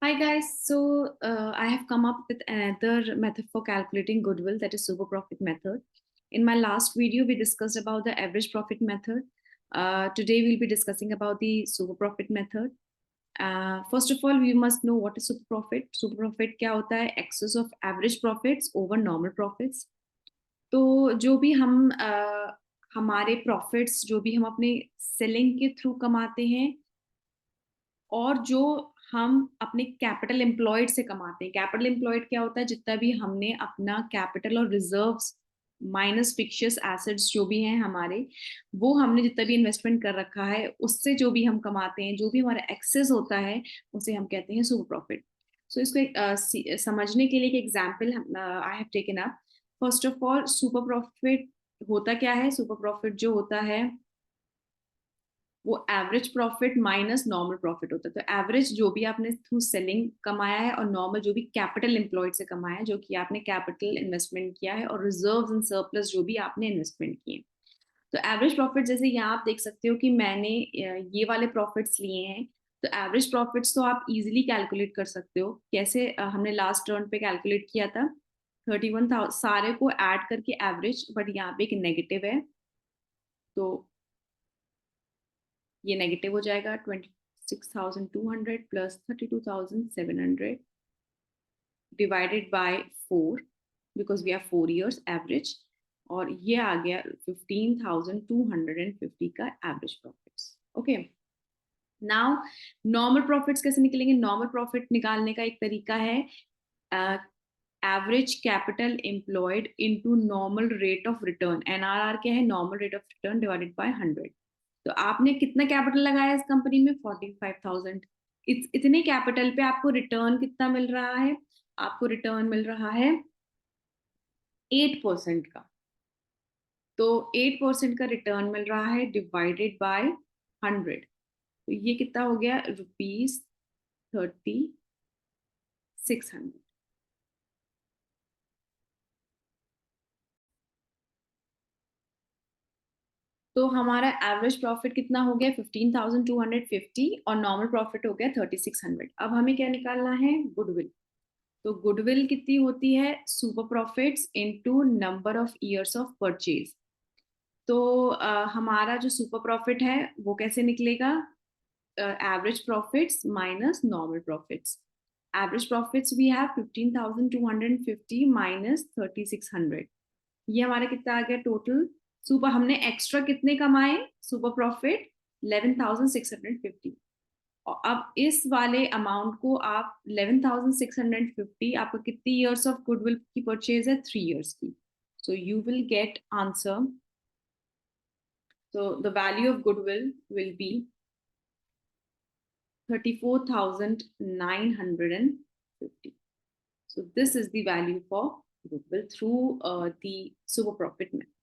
Hi guys, I have come up with another method for calculating goodwill, that is super profit method. In my last video, we discussed about the average profit method. Today we'll be discussing about the super profit method. First of all, we must know what is super profit. Super profit क्या होता है? Excess of average profits over normal profits. तो जो भी हम हमारे profits जो भी हम अपने सेलिंग के थ्रू कमाते हैं और जो हम अपने कैपिटल एम्प्लॉयड से कमाते हैं। कैपिटल एम्प्लॉयड क्या होता है? जितना भी हमने अपना कैपिटल और रिजर्व्स माइनस फिक्शियस एसेट्स जो भी हैं हमारे, वो हमने जितना भी इन्वेस्टमेंट कर रखा है उससे जो भी हम कमाते हैं, जो भी हमारा एक्सेस होता है, उसे हम कहते हैं सुपर प्रॉफिट। सो इसको समझने के लिए एक example I have taken up. First of all, super profit होता क्या है? सुपर प्रॉफिट जो होता है वो average profit minus normal profit होता है। तो एवरेज जो भी आपने थ्रू सेलिंग कमाया है और नॉर्मल जो भी कैपिटल एम्प्लॉयड से कमाया है, जो कि आपने कैपिटल इन्वेस्टमेंट किया है, और रिजर्व्स एंड सरप्लस जो भी आपने इन्वेस्टमेंट किए। तो एवरेज प्रॉफिट जैसे यहाँ आप देख सकते हो कि मैंने ये वाले प्रॉफिट्स लिए हैं। तो एवरेज प्रॉफिट्स तो आप इजीली कैलकुलेट कर सकते हो। कैसे? हमने लास्ट टर्न पे कैलकुलेट किया था 31,000 सारे को ऐड करके एवरेज, बट यहाँ पे एक नेगेटिव है, तो ये नेगेटिव हो जाएगा। 26,200 plus 32,700 divided by 4, because we are 4 years average, और ये आ गया 15,250 का average profits. Okay, now normal profits कैसे निकलेंगे? नॉर्मल प्रॉफिट निकालने का एक तरीका है average capital employed into normal rate of return. NRR क्या है? Normal rate of return divided by 100। तो आपने कितना कैपिटल लगाया इस कंपनी में? 45,000। इतने कैपिटल पे आपको रिटर्न कितना मिल रहा है? आपको रिटर्न मिल रहा है 8% का। तो 8% का रिटर्न मिल रहा है डिवाइडेड बाय 100। तो ये कितना हो गया? ₹3600। तो हमारा एवरेज प्रॉफिट कितना हो गया? 15,250, और नॉर्मल प्रॉफिट हो गया 3600। अब हमें क्या निकालना है? गुडविल। तो गुडविल कितनी होती है? Super profits into number of years of purchase. तो हमारा जो सुपर प्रॉफिट है वो कैसे निकलेगा? Average profits minus normal profits. Average profits we have 15,250 minus 3600। ये हमारा कितना आ गया टोटल? सुपर हमने एक्स्ट्रा कितने कमाए? Super profit 11,650। और अब इस वाले अमाउंट को आप 11,650, आपको कितनी ईयर्स ऑफ गुडविल की परचेज है? 3 years की। So you will get answer. So the value of goodwill will be 34,950. So this is the value for goodwill through the super profit method.